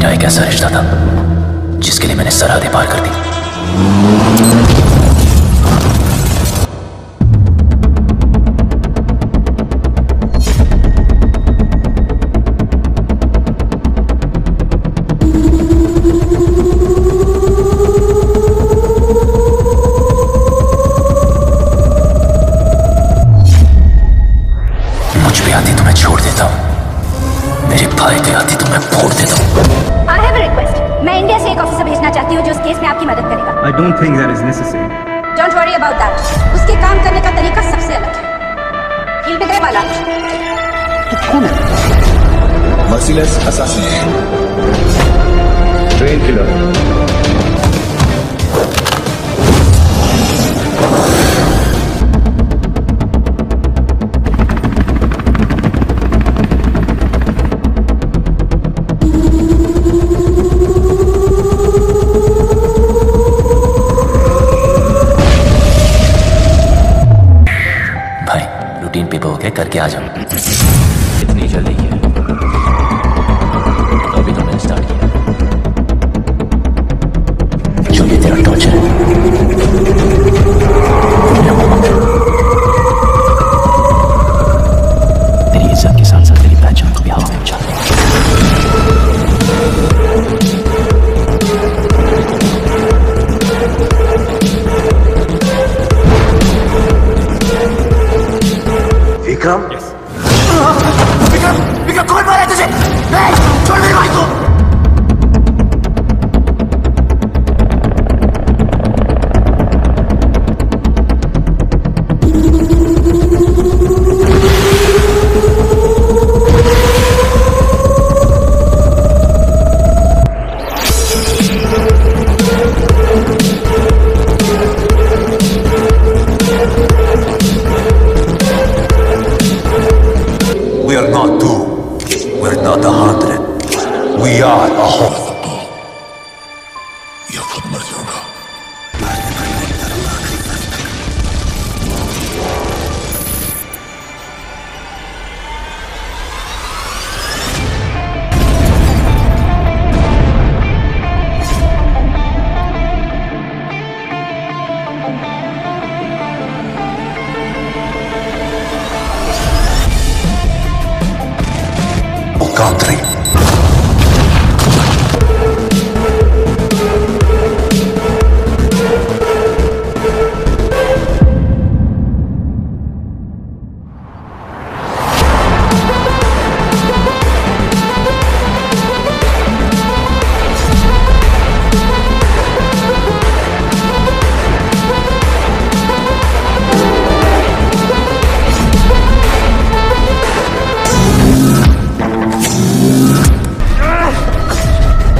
मेरा एक ऐसा रिश्ता था जिसके लिए मैंने सरहदें पार कर दी। मुझ पे आती तो मैं छोड़ देता हूँ, मेरे भाई पे आती तो मैं फोड़ देता हूँ। I have a request. मैं इंडिया से एक ऑफिसर भेजना चाहती हूँ जो इस केस में आपकी मदद करेगा। I don't think that is necessary. Don't worry about that. उसके काम करने का तरीका सबसे अलग है। फील्ड में गए वाला। तो कौन है? Merciless assassin. Train killer. Routine paper हो गया, करके आ जाओ। इतनी जल्दी है तो अभी तो मैंने स्टार्ट किया। जो ये तेरा टॉर्चर है तेरी इज्जत के साथ साथ तेरी पहचान को भी हवा में उछाल। विक्रम? विक्रम कौन मारा है तुझे? छोड़ मेरे भाई को। We are not two. We're not 100. We are a whole. या खुद मर जाऊंगा। Country.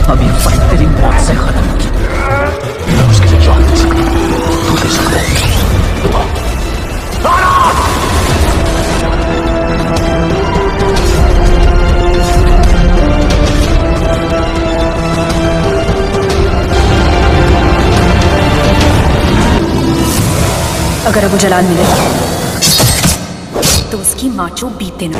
अब ये फाइट तेरी मौत से खत्म होगी। मैं उसके लिए जान दे सकता हूँ, तू दे सकता है। अगर अबू जलाल मिले तो उसकी माचो बीत देना।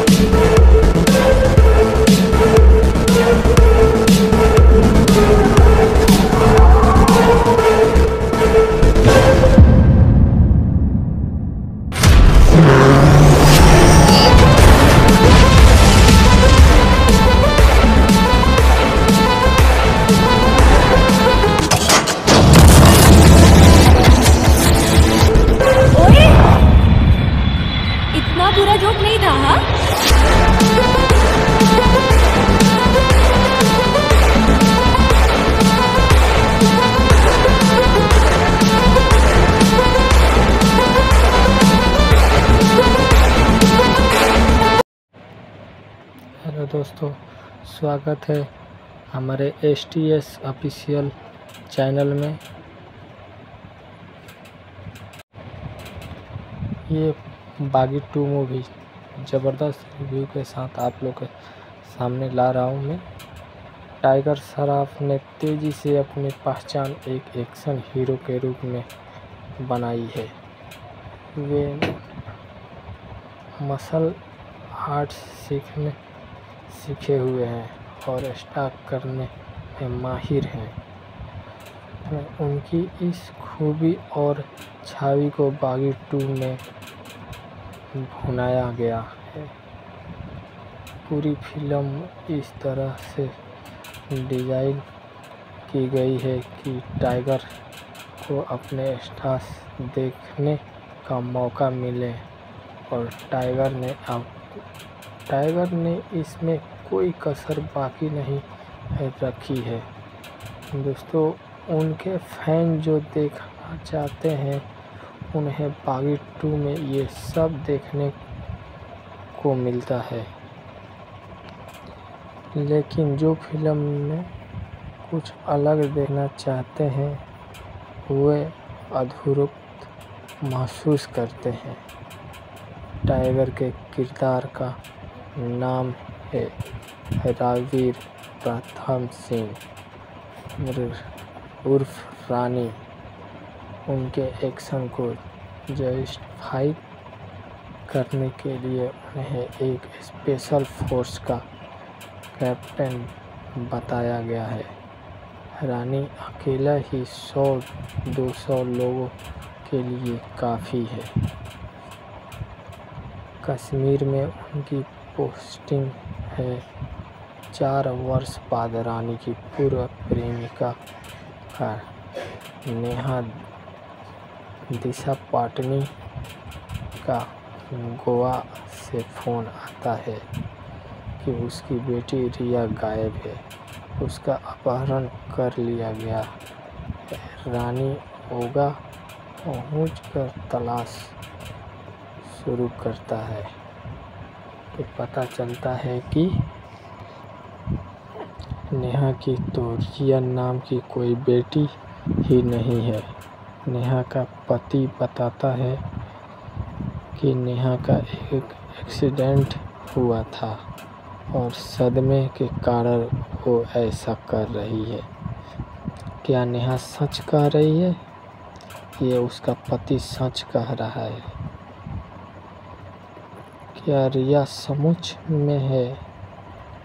इतना बुरा जोक नहीं था। हाँ, हेलो दोस्तों, स्वागत है हमारे STS ऑफिशियल चैनल में। ये बागी 2 मूवी ज़बरदस्त रिव्यू के साथ आप लोग के सामने ला रहा हूँ मैं। टाइगर श्रॉफ ने तेज़ी से अपनी पहचान एक एक्शन हीरो के रूप में बनाई है। वे मार्शल आर्ट्स सीखे हुए हैं और स्टार्ट करने में माहिर हैं। उनकी इस खूबी और छवि को बागी 2 में भुनाया गया है। पूरी फिल्म इस तरह से डिज़ाइन की गई है कि टाइगर को अपने स्टार्स देखने का मौका मिले और टाइगर ने इसमें कोई कसर बाकी नहीं रखी है। दोस्तों, उनके फैन जो देखना चाहते हैं उन्हें बागी 2 में ये सब देखने को मिलता है। लेकिन जो फिल्म में कुछ अलग देखना चाहते हैं वे अधूरता महसूस करते हैं। टाइगर के किरदार का नाम है रणवीर प्रताप सिंह उर्फ रानी। उनके एक्शन को जस्टिफाई करने के लिए उन्हें एक स्पेशल फोर्स का कैप्टन बताया गया है। रानी अकेला ही 100-200 लोगों के लिए काफ़ी है। कश्मीर में उनकी पोस्टिंग है। 4 वर्ष बाद रानी की पूर्व प्रेमिका का नेहा दिशा पाटनी का गोवा से फ़ोन आता है कि उसकी बेटी रिया गायब है, उसका अपहरण कर लिया गया है। रानी ओगा पहुंचकर तलाश शुरू करता है तो पता चलता है कि नेहा की तो रिया नाम की कोई बेटी ही नहीं है। नेहा का पति बताता है कि नेहा का एक एक्सीडेंट हुआ था और सदमे के कारण वो ऐसा कर रही है। क्या नेहा सच कह रही है? ये उसका पति सच कह रहा है। क्या रिया समुच में है?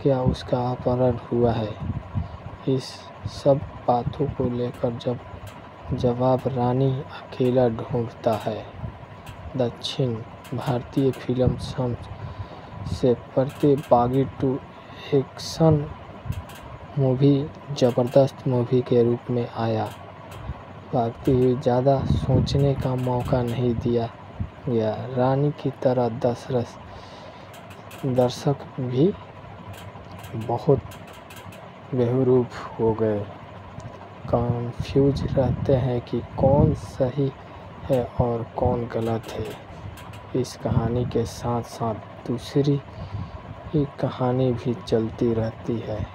क्या उसका अपहरण हुआ है? इस सब बातों को लेकर जवाब रानी अकेला ढूंढता है। दक्षिण भारतीय फिल्म से पड़ते बागी 2 एक्शन मूवी ज़बरदस्त मूवी के रूप में आया। भागती हुई ज़्यादा सोचने का मौका नहीं दिया गया। रानी की तरह दर्शक भी बहुत बेहरूफ हो गए, कंफ्यूज रहते हैं कि कौन सही है और कौन गलत है। इस कहानी के साथ साथ दूसरी ही कहानी भी चलती रहती है।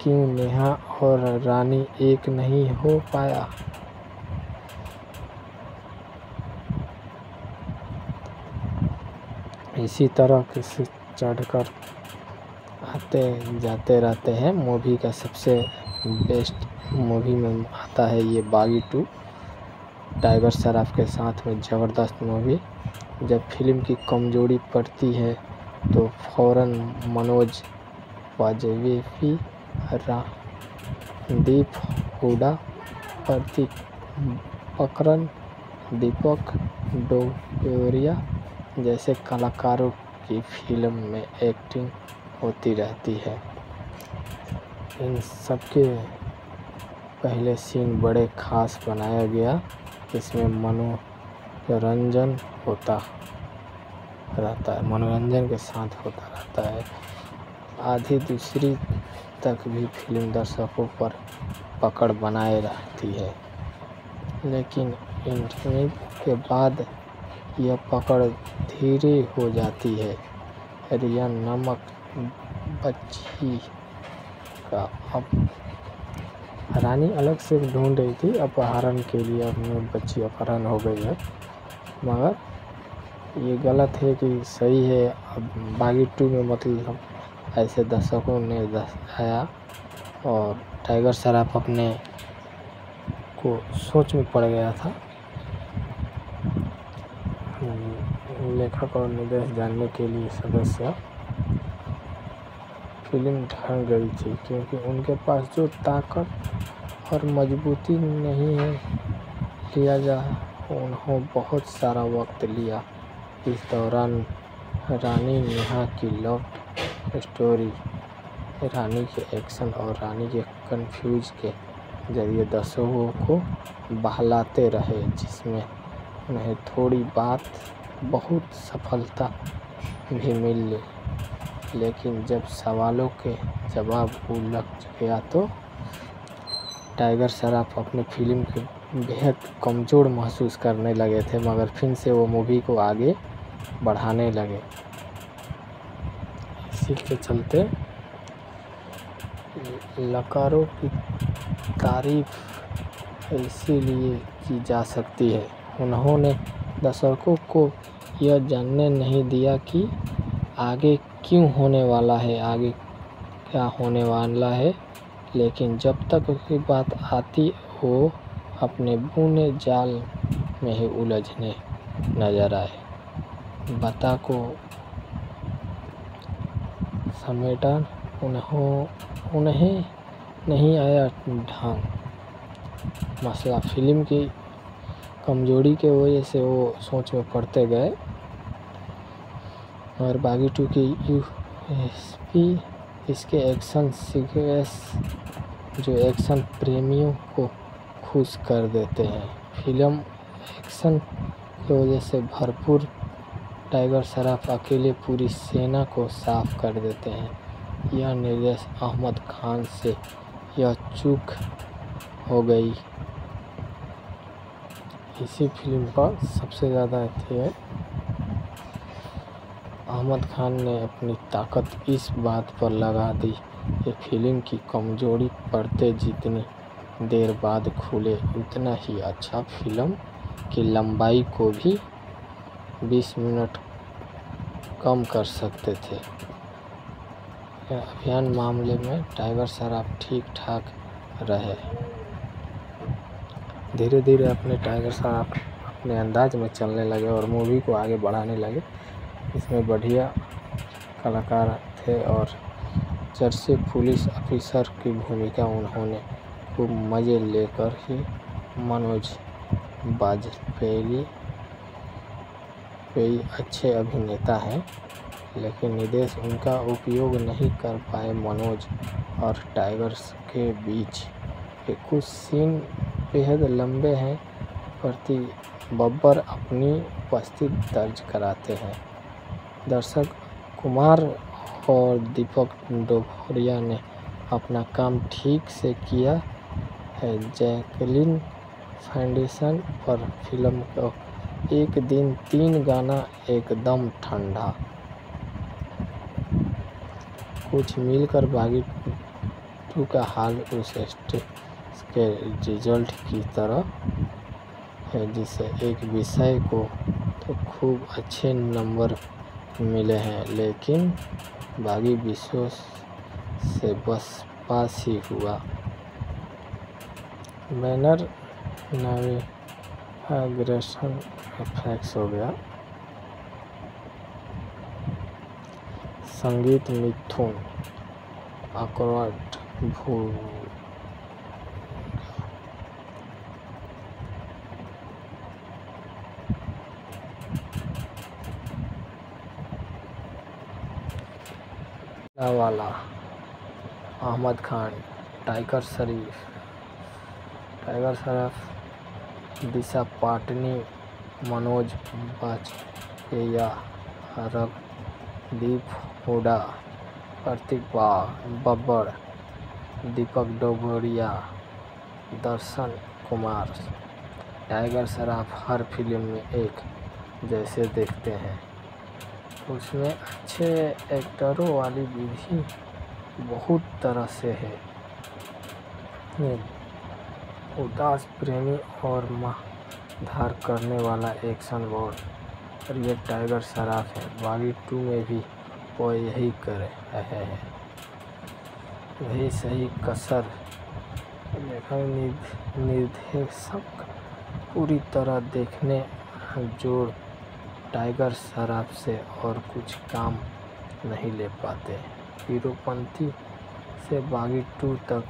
क्यों नेहा और रानी एक नहीं हो पाया? इसी तरह से चढ़कर आते जाते रहते हैं। मूवी का सबसे बेस्ट मूवी में आता है ये बागी 2 टाइगर श्रॉफ के साथ में ज़बरदस्त मूवी। जब फिल्म की कमजोरी पड़ती है तो फौरन मनोज वाजपेयी, रणदीप हुड्डा, प्रतीक पकरन, दीपक डोगरिया जैसे कलाकारों की फिल्म में एक्टिंग होती रहती है। इन सबके पहले सीन बड़े खास बनाया गया। इसमें मनोरंजन होता रहता है, मनोरंजन के साथ होता रहता है। आधी दूसरी तक भी फिल्म दर्शकों पर पकड़ बनाए रहती है, लेकिन इंटरव्यू के बाद यह पकड़ धीरे हो जाती है। रिया नमक बच्ची का अब रानी अलग से ढूंढ रही थी अपहरण के लिए, अपनी बच्ची अपहरण हो गई है, मगर ये गलत है कि सही है। अब बागी 2 में मतलब ऐसे दर्शकों ने दर्शाया और टाइगर श्रॉफ अपने को सोच में पड़ गया था। लेखक और निर्देशक जानने के लिए सदस्य फिल्म ढह गई थी, क्योंकि उनके पास जो ताकत और मजबूती नहीं है लिया जा, उन्होंने बहुत सारा वक्त लिया। इस दौरान रानी नेहा की लव स्टोरी, रानी के एक्शन और रानी के कंफ्यूज के जरिए दर्शकों को बहलाते रहे, जिसमें उन्हें थोड़ी बात बहुत सफलता भी मिली। लेकिन जब सवालों के जवाब उलझ गया तो टाइगर श्रॉफ अपने फिल्म के बेहद कमज़ोर महसूस करने लगे थे, मगर फिर से वो मूवी को आगे बढ़ाने लगे। इसी के चलते लकारों की तारीफ इसीलिए की जा सकती है, उन्होंने दर्शकों को यह जानने नहीं दिया कि आगे क्यों होने वाला है, आगे क्या होने वाला है। लेकिन जब तक उसकी बात आती वो अपने बुने जाल में ही उलझने नजर आए। बता को समेटा उन्हें नहीं आया ढंग। मसला फिल्म की कमजोरी के वजह से वो सोच में पड़ते गए और बागी 2 की यूएसपी इसके एक्शन सीक्वेंस जो एक्शन प्रेमियों को खुश कर देते हैं। फिल्म एक्शन की वजह से भरपूर, टाइगर श्रॉफ अकेले पूरी सेना को साफ कर देते हैं। यह निर्देशक अहमद खान से यह चूक हो गई। इसी फिल्म पर सबसे ज़्यादा थी अहमद खान ने अपनी ताकत इस बात पर लगा दी कि फिल्म की कमजोरी पर्दे जितनी देर बाद खुले उतना ही अच्छा। फिल्म की लंबाई को भी 20 मिनट कम कर सकते थे। अभियान मामले में टाइगर श्रॉफ ठीक ठाक रहे। धीरे धीरे अपने टाइगर श्रॉफ अपने अंदाज में चलने लगे और मूवी को आगे बढ़ाने लगे। इसमें बढ़िया कलाकार थे और चर्चे पुलिस ऑफिसर की भूमिका उन्होंने खूब मज़े लेकर ही मनोज बाजपेयी अच्छे अभिनेता हैं, लेकिन निर्देश उनका उपयोग नहीं कर पाए। मनोज और टाइगर के बीच के कुछ सीन बेहद लंबे हैं, प्रति बब्बर अपनी उपस्थिति दर्ज कराते हैं। दर्शक कुमार और दीपक डोबरिया ने अपना काम ठीक से किया है। जैकलिन फाउंडेशन पर फिल्म को एक दिन 3 गाना एकदम ठंडा। कुछ मिलकर बागी 2 का हाल उस के रिजल्ट की तरह है, जिसे एक विषय को तो खूब अच्छे नंबर मिले हैं, लेकिन बागी विषयों से बस पास ही हुआ। बैनर नेविगेशन इफेक्ट्स हो गया। संगीत मिथुन अकॉर्ड भू वाला अहमद खान, टाइगर श्रॉफ, दिशा पाटनी, मनोज बाजपेयी, रगदीप हुड्डा, प्रतीक बब्बर, दीपक डोबरिया, दर्शन कुमार। टाइगर श्रॉफ हर फिल्म में एक जैसे देखते हैं। उसमें अच्छे एक्टरों वाली विधि बहुत तरह से है। उदास प्रेमी और धार करने वाला एक्शन बोर्ड और ये टाइगर श्रॉफ है। बागी 2 में भी वो यही कर रहे हैं, वही सही कसर। निर्देशक पूरी तरह देखने जोर टाइगर श्रॉफ से और कुछ काम नहीं ले पाते। हीरोपंती से बागी 2 तक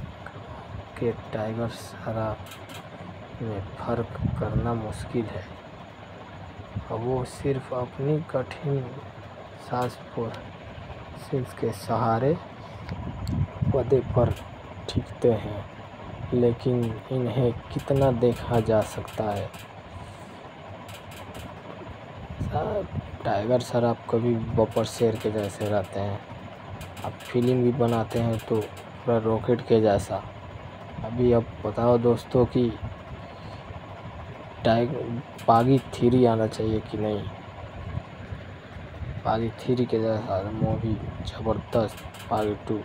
के टाइगर श्रॉफ में फ़र्क करना मुश्किल है। वो सिर्फ अपनी कठिन सांस के सहारे पर्दे पर टिकते हैं, लेकिन इन्हें कितना देखा जा सकता है। टाइगर श्रॉफ कभी बब्बर शेर के जैसे रहते हैं। अब फिल्म भी बनाते हैं तो पूरा रॉकेट के जैसा। अभी अब बताओ दोस्तों कि बागी 3 आना चाहिए कि नहीं। बागी 3 के जैसा मूवी ज़बरदस्त बागी 2।